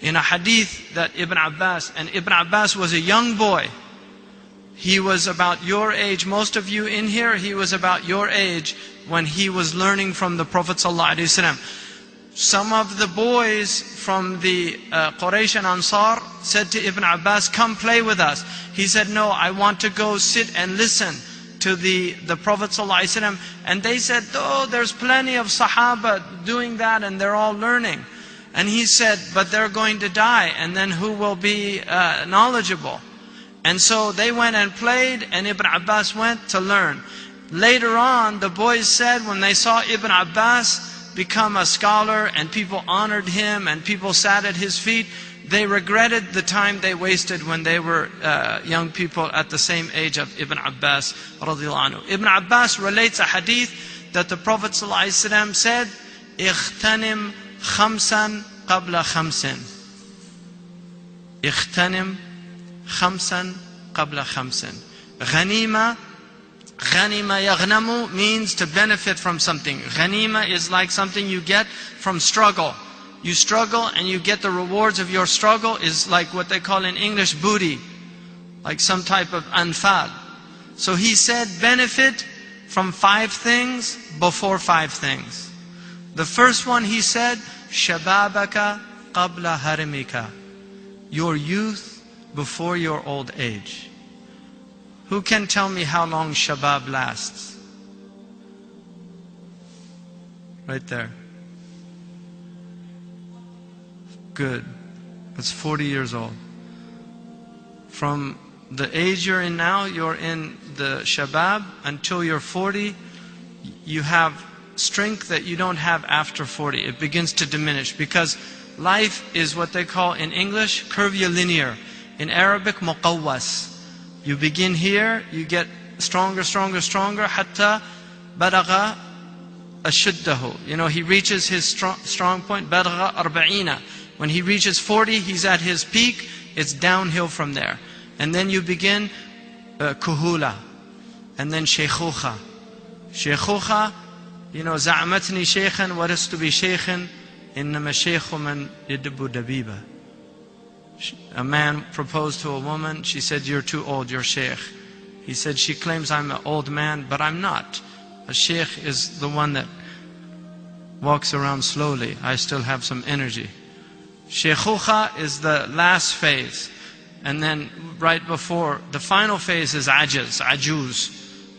In a hadith that Ibn Abbas, and Ibn Abbas was a young boy. He was about your age. Most of you in here, he was about your age when he was learning from the Prophet ﷺ. Some of the boys from the Quraysh and Ansar said to Ibn Abbas, come play with us. He said, no, I want to go sit and listen to the Prophet ﷺ. And they said, oh, there's plenty of Sahaba doing that and they're all learning. And he said, but they're going to die, and then who will be knowledgeable? And so they went and played, and Ibn Abbas went to learn. Later on, the boys said when they saw Ibn Abbas become a scholar and people honored him and people sat at his feet, they regretted the time they wasted when they were young people at the same age of Ibn Abbas radiallahu anhu. Ibn Abbas relates a hadith that the Prophet ﷺ said, اغتنم خمسا قبل خمس. اغتنم خمسا قبل خمس. Ghanima, yaghnamu means to benefit from something. Ghanima is like something you get from struggle. You struggle and you get the rewards of your struggle, is like what they call in English booty, like some type of anfal. So he said benefit from 5 things before 5 things. The first one he said, shababaka qabla harimika. Your youth before your old age. Who can tell me how long shabab lasts? Right there. Good. That's 40 years old. From the age you're in now, you're in the shabab, until you're 40, you have strength that you don't have after 40. It begins to diminish because life is what they call in English curvilinear. In Arabic, muqawwas. You begin here, you get stronger, stronger, stronger, hatta balagha ashuddahu. You know, he reaches his strong point, balagha arba'ina. When he reaches 40, he's at his peak, it's downhill from there. And then you begin kuhula, and then shaykhuha. Shaykhuha, you know, za'amatni shaykhan, what is to be shaykhan? Innama shaykhu man yadbu dabiba. A man proposed to a woman, she said, you're too old, you're shaykh. He said, she claims I'm an old man, but I'm not. A shaykh is the one that walks around slowly. I still have some energy. Shaykhuha is the last phase. And then right before, the final phase is ajaz, ajuz.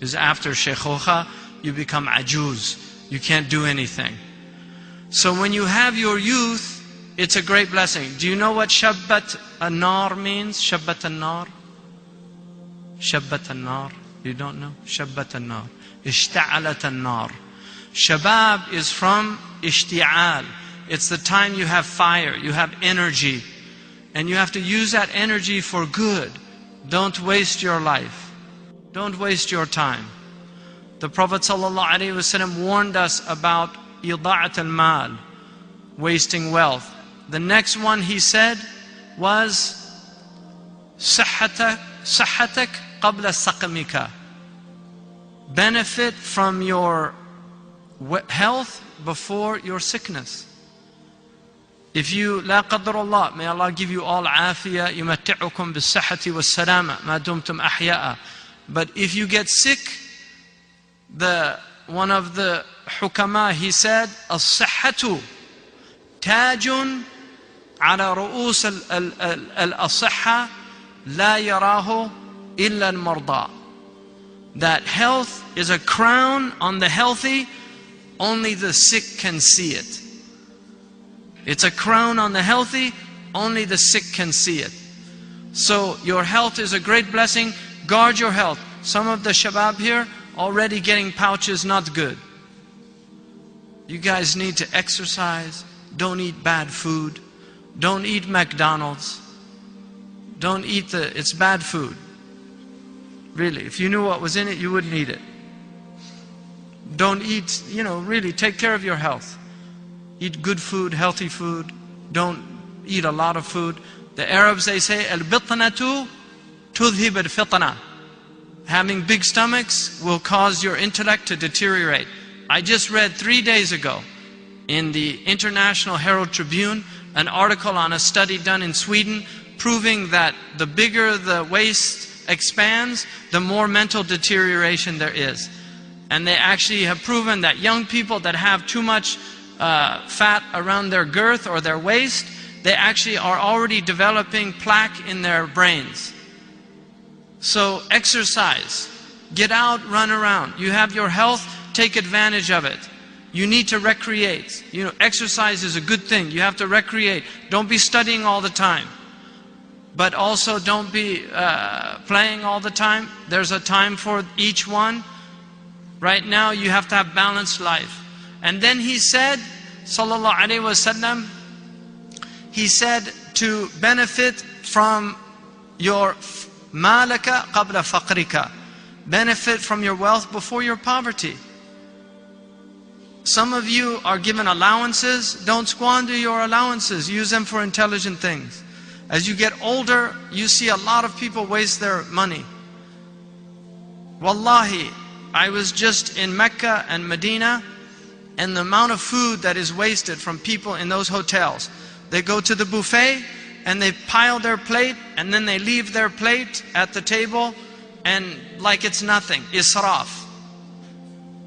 Is after shaykhuha, you become ajuz. You can't do anything. So when you have your youth, it's a great blessing. Do you know what shabbat an-nar means? Shabbat an-nar? Shabbat an-nar. You don't know? Shabbat an-nar. Ishta'alat an-nar. Shabab is from ishti'al. It's the time you have fire, you have energy. And you have to use that energy for good. Don't waste your life. Don't waste your time. The Prophet ﷺ warned us about ida'at al-mal, wasting wealth. The next one he said was صحتك قبل سقمك. Benefit from your health before your sickness. If you, لا قدر الله, may Allah give you all عافية, يمتعكم بالصحة والسلامة ما دمتم أحياء. But if you get sick, one of the hukama, he said, الصحة تاج على رؤوس الأصحة لا يراه إلا المرضى. That health is a crown on the healthy, only the sick can see it. It's a crown on the healthy, only the sick can see it. So your health is a great blessing. Guard your health. Some of the shabab here already getting pouches, not good. You guys need to exercise. Don't eat bad food. Don't eat McDonald's. Don't eat it's bad food. Really, if you knew what was in it, you wouldn't eat it. Don't eat, really take care of your health. Eat good food, healthy food. Don't eat a lot of food. The Arabs, they say, al-bitnatu tudhib al-fitna. Having big stomachs will cause your intellect to deteriorate. I just read 3 days ago in the International Herald Tribune an article on a study done in Sweden proving that the bigger the waist expands, the more mental deterioration there is. And they actually have proven that young people that have too much fat around their girth or their waist, they actually are already developing plaque in their brains. So exercise, get out, run around. You have your health, take advantage of it. You need to recreate. You know, exercise is a good thing. You have to recreate. Don't be studying all the time. But also don't be playing all the time. There's a time for each one. Right now you have to have balanced life. And then he said, sallallahu alaihi wasallam, he said to benefit from your malaka qabla faqrika. Benefit from your wealth before your poverty. Some of you are given allowances. Don't squander your allowances. Use them for intelligent things. As you get older, you see a lot of people waste their money. Wallahi, I was just in Mecca and Medina, and the amount of food that is wasted from people in those hotels. They go to the buffet and they pile their plate, and then they leave their plate at the table and like it's nothing. Israf.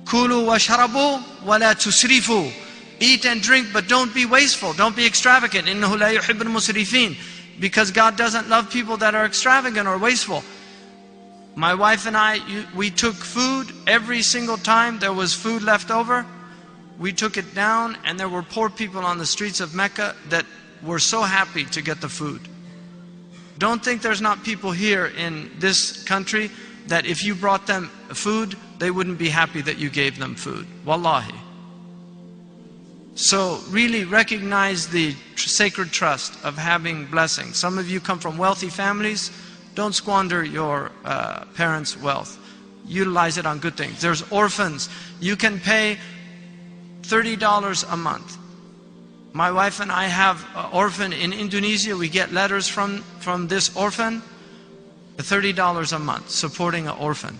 Kulu washrabu wala tusrifu. Eat and drink, but don't be wasteful. Don't be extravagant. Innahu la yuhibbul musrifin. Because God doesn't love people that are extravagant or wasteful. My wife and I, we took food every single time there was food left over. We took it down, and there were poor people on the streets of Mecca that were so happy to get the food. Don't think there's not people here in this country that if you brought them food, they wouldn't be happy that you gave them food. Wallahi. So really recognize the sacred trust of having blessings. Some of you come from wealthy families. Don't squander your parents' wealth. Utilize it on good things. There's orphans. You can pay $30 a month. My wife and I have an orphan in Indonesia. We get letters from this orphan. $30 a month, supporting an orphan.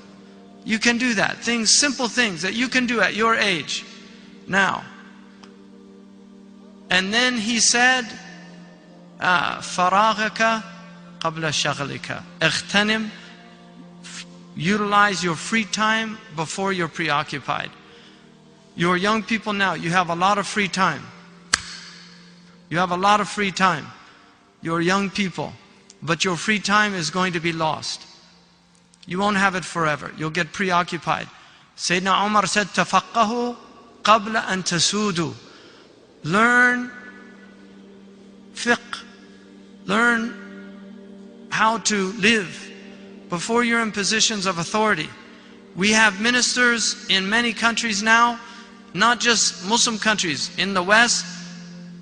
You can do that. Things, simple things that you can do at your age. Now. And then he said, فَرَاغَكَ قَبْلَ شَغْلِكَ اغْتَنِمْ. Utilize your free time before you're preoccupied. You're young people now, you have a lot of free time. You have a lot of free time. You're young people, but your free time is going to be lost. You won't have it forever. You'll get preoccupied. Sayyidina Umar said, تَفَقَّهُ قَبْلَ أَن تَسُودُ. Learn fiqh. Learn how to live before you're in positions of authority. We have ministers in many countries now, not just Muslim countries. In the West,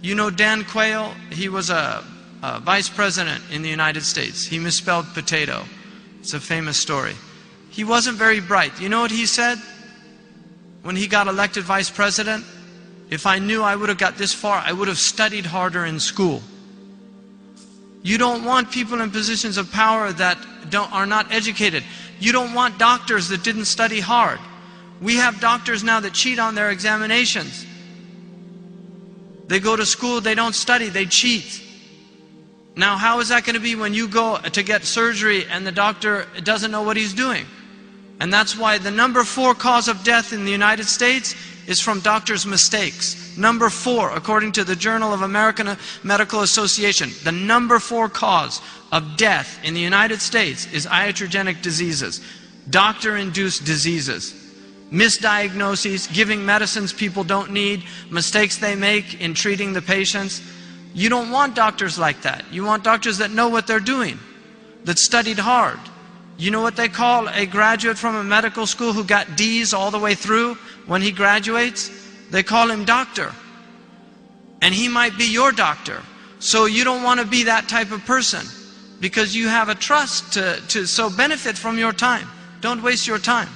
you know Dan Quayle, he was a vice president in the United States. He misspelled potato. It's a famous story. He wasn't very bright. You know what he said when he got elected vice president? If I knew I would have got this far, I would have studied harder in school. You don't want people in positions of power that are not educated. You don't want doctors that didn't study hard. We have doctors now that cheat on their examinations. They go to school, they don't study, they cheat. Now how is that going to be when you go to get surgery and the doctor doesn't know what he's doing? And that's why the number 4 cause of death in the United States is from doctors' mistakes. Number 4, according to the Journal of American Medical Association, the number 4 cause of death in the United States is iatrogenic diseases, doctor-induced diseases, misdiagnoses, giving medicines people don't need, mistakes they make in treating the patients. You don't want doctors like that. You want doctors that know what they're doing, that studied hard. You know what they call a graduate from a medical school who got D's all the way through when he graduates? They call him doctor. And he might be your doctor. So you don't want to be that type of person because you have a trust to benefit from your time. Don't waste your time.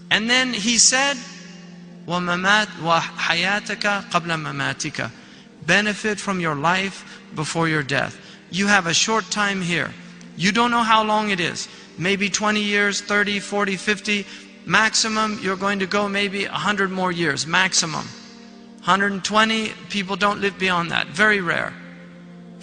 And then he said, وَحَيَاتَكَ قَبْلَ مَمَاتِكَ. Benefit from your life before your death. You have a short time here. You don't know how long it is. Maybe 20 years, 30, 40, 50. Maximum, you're going to go maybe 100 more years, maximum. 120, people don't live beyond that, very rare.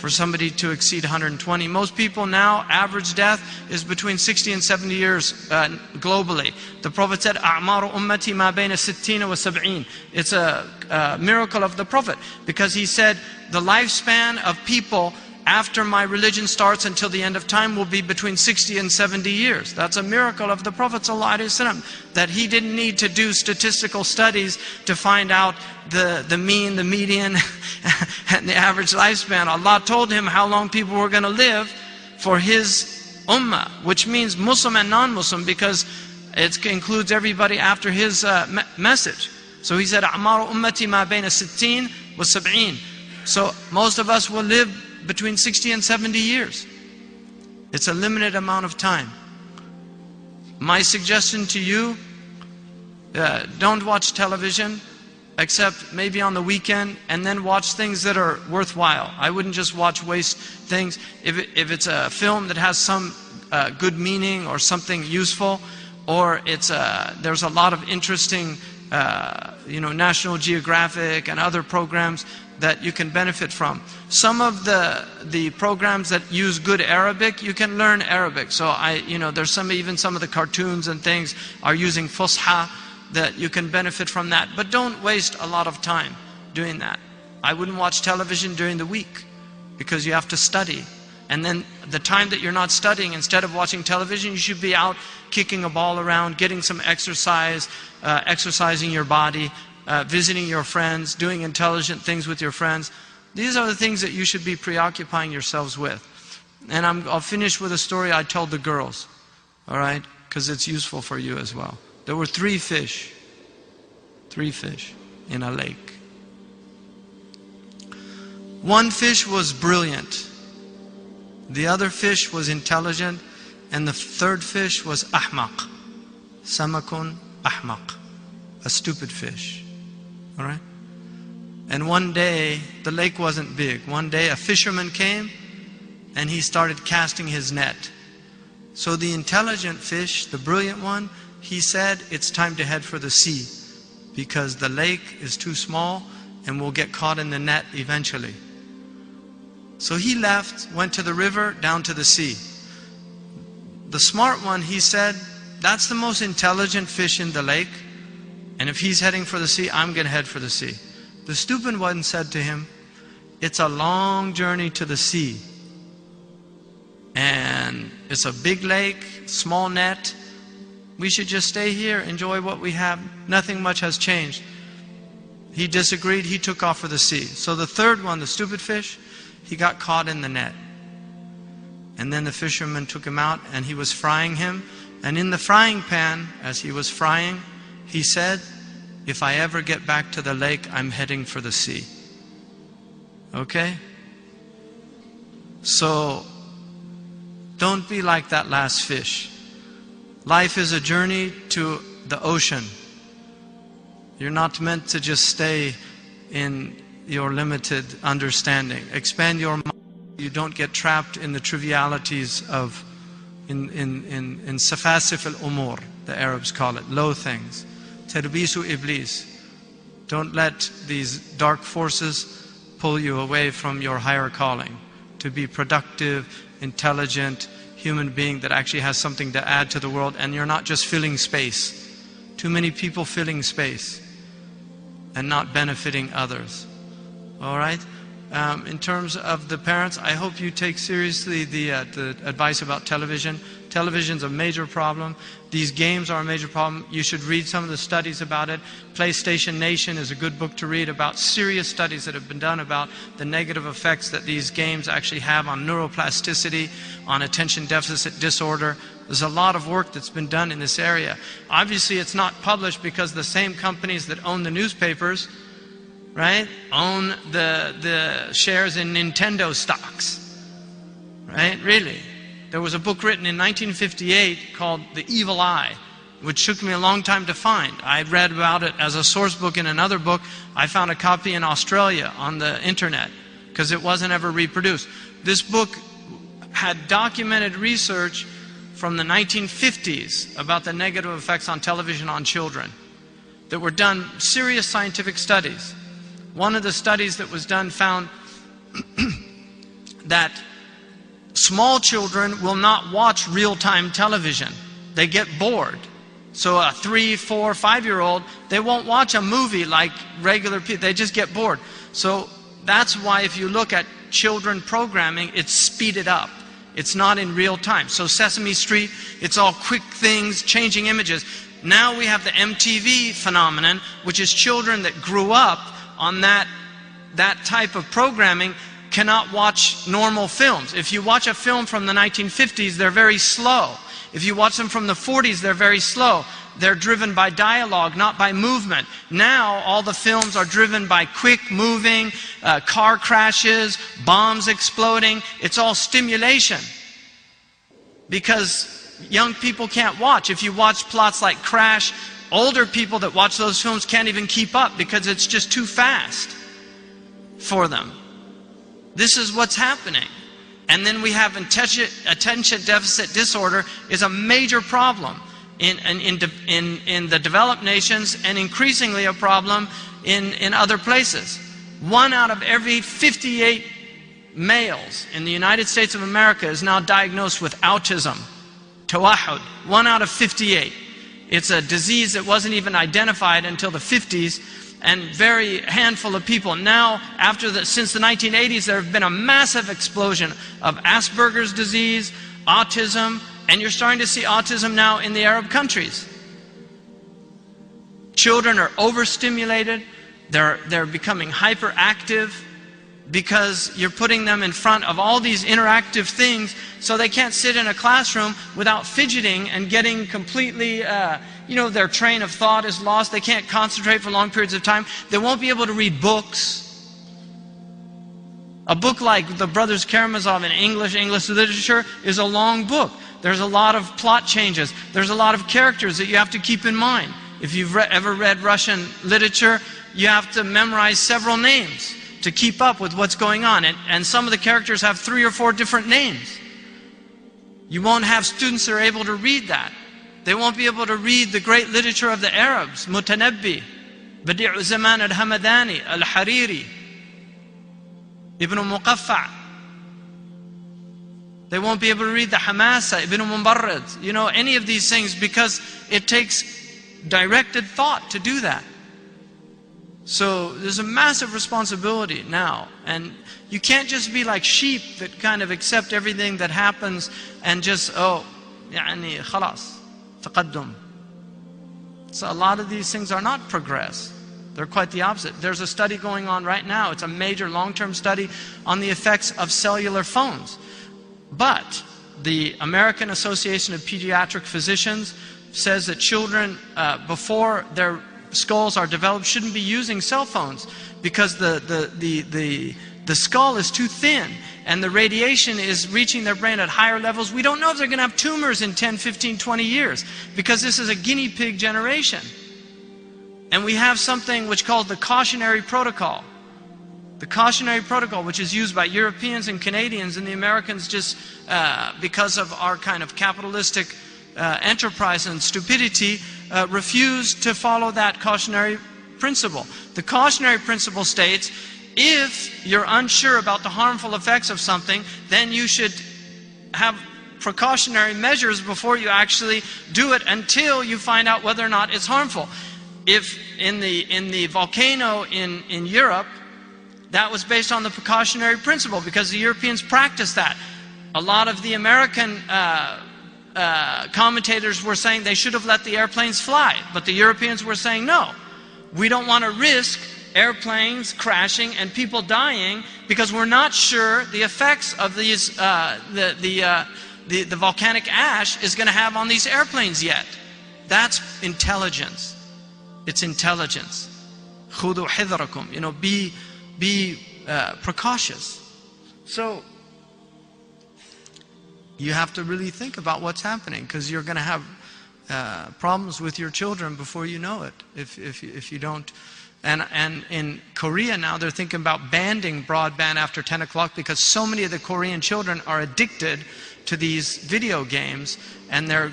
for somebody to exceed 120. Most people now, average death is between 60 and 70 years globally. The Prophet said, أَعْمَارُ أُمَّتِي مَا بَيْنَ السِّتِّينَ وَالسَّبْعِينَ. It's a miracle of the Prophet, because he said the lifespan of people after my religion starts until the end of time will be between 60 and 70 years. That's a miracle of the Prophet ﷺ, that he didn't need to do statistical studies to find out the mean, the median, and the average lifespan. Allah told him how long people were going to live for his ummah, which means Muslim and non-Muslim, because it includes everybody after his message. So he said, أَعْمَارُ أُمَّتِي مَا بَيْنَ السِّتِّينَ وَالسَّبْعِينَ. So most of us will live between 60 and 70 years. It's a limited amount of time. My suggestion to you, don't watch television except maybe on the weekend, and then watch things that are worthwhile. I wouldn't just watch waste things. If it's a film that has some good meaning or something useful, or there's a lot of interesting National Geographic and other programs that you can benefit from. Some of the programs that use good Arabic, you can learn Arabic. So there's even some of the cartoons and things are using Fusha, that you can benefit from that. But don't waste a lot of time doing that. I wouldn't watch television during the week, because you have to study. And then the time that you're not studying, instead of watching television, you should be out kicking a ball around, getting some exercise, exercising your body, visiting your friends, doing intelligent things with your friends. These are the things that you should be preoccupying yourselves with. And I'll finish with a story I told the girls, all right? Because it's useful for you as well. There were three fish in a lake. One fish was brilliant. The other fish was intelligent. And the third fish was ahmaq. Samakun ahmaq. A stupid fish. All right? And one day, the lake wasn't big. One day a fisherman came and he started casting his net. So the intelligent fish, the brilliant one, he said, it's time to head for the sea, because the lake is too small and we'll get caught in the net eventually. So he left, went to the river, down to the sea. The smart one, he said, that's the most intelligent fish in the lake, and if he's heading for the sea, I'm going to head for the sea. The stupid one said to him, it's a long journey to the sea, and it's a big lake, small net. We should just stay here, enjoy what we have. Nothing much has changed. He disagreed, he took off for the sea. So the third one, the stupid fish, he got caught in the net. And then the fisherman took him out and he was frying him. And in the frying pan, as he was frying, he said, if I ever get back to the lake, I'm heading for the sea. Okay? So, don't be like that last fish. Life is a journey to the ocean. You're not meant to just stay in your limited understanding. Expand your mind. You don't get trapped in the trivialities of, in safasif al-umur, the Arabs call it, low things. Terbisu iblis. Don't let these dark forces pull you away from your higher calling. To be productive, intelligent, human being that actually has something to add to the world, and you're not just filling space. Too many people filling space and not benefiting others. All right? In terms of the parents, I hope you take seriously the advice about television. Television's a major problem. These games are a major problem. You should read some of the studies about it. PlayStation Nation is a good book to read about serious studies that have been done about the negative effects that these games actually have on neuroplasticity, on attention deficit disorder. There's a lot of work that's been done in this area. Obviously, it's not published because the same companies that own the newspapers, right, own the shares in Nintendo stocks, right? Really. There was a book written in 1958 called The Evil Eye, which took me a long time to find. I read about it as a source book in another book. I found a copy in Australia on the internet because it wasn't ever reproduced. This book had documented research from the 1950s about the negative effects on television on children that were done, serious scientific studies. One of the studies that was done found that small children will not watch real-time television. They get bored. So a 3, 4, 5-year-old, they won't watch a movie like regular people. They just get bored. So that's why if you look at children programming, it's speeded up. It's not in real time. So Sesame Street, it's all quick things, changing images. Now we have the MTV phenomenon, which is children that grew up on that type of programming cannot watch normal films. If you watch a film from the 1950s, they're very slow. If you watch them from the 40s, they're very slow. They're driven by dialogue, not by movement. Now, all the films are driven by quick moving, car crashes, bombs exploding. It's all stimulation. Because young people can't watch. If you watch plots like Crash, older people that watch those films can't even keep up because it's just too fast for them. This is what's happening. And then we have attention deficit disorder is a major problem in the developed nations, and increasingly a problem in other places. 1 out of every 58 males in the United States of America is now diagnosed with autism. Tawahud. 1 out of 58. It's a disease that wasn't even identified until the 50s, and very handful of people. Now, since the 1980s, there have been a massive explosion of Asperger's disease, autism, and you're starting to see autism now in the Arab countries. Children are overstimulated. They're becoming hyperactive because you're putting them in front of all these interactive things, so they can't sit in a classroom without fidgeting and getting completely, their train of thought is lost. They can't concentrate for long periods of time. They won't be able to read books. A book like the Brothers Karamazov in English literature is a long book. There's a lot of plot changes. There's a lot of characters that you have to keep in mind. If you've ever read Russian literature, you have to memorize several names to keep up with what's going on. And some of the characters have 3 or 4 different names. You won't have students that are able to read that. They won't be able to read the great literature of the Arabs, Mutanabbi, Badi'u Zaman al-Hamadani, al-Hariri, Ibn Muqaffa. They won't be able to read the Hamasa, Ibn Mubarrad, any of these things, because it takes directed thought to do that. So there's a massive responsibility now, and you can't just be like sheep that kind of accept everything that happens and just, يعني خلاص تقدم. So a lot of these things are not progress. They're quite the opposite. There's a study going on right now. It's a major long-term study on the effects of cellular phones. But the American Association of Pediatric Physicians says that children, before their skulls are developed, shouldn't be using cell phones because the skull is too thin and the radiation is reaching their brain at higher levels. We don't know if they're going to have tumors in 10, 15, 20 years because this is a guinea pig generation. And we have something which is called the cautionary protocol. The cautionary protocol, which is used by Europeans and Canadians, and the Americans just because of our kind of capitalistic enterprise and stupidity, refuse to follow that cautionary principle. The cautionary principle states, if you're unsure about the harmful effects of something, then you should have precautionary measures before you actually do it until you find out whether or not it's harmful. If in the volcano in Europe, that was based on the precautionary principle because the Europeans practiced that. A lot of the American commentators were saying they should have let the airplanes fly, but the Europeans were saying no, we don't want to risk airplanes crashing and people dying because we're not sure the effects of these the volcanic ash is going to have on these airplanes yet. That's intelligence. It's intelligence. Khudu hidrakum, be precautious. So you have to really think about what's happening, because you're going to have problems with your children before you know it if you don't. And in Korea now they're thinking about banning broadband after 10 o'clock because so many of the Korean children are addicted to these video games and they're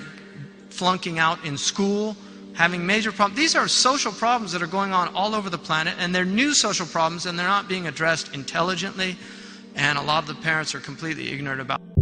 flunking out in school, having major problems. These are social problems that are going on all over the planet, and they're new social problems, and they're not being addressed intelligently. And a lot of the parents are completely ignorant about it.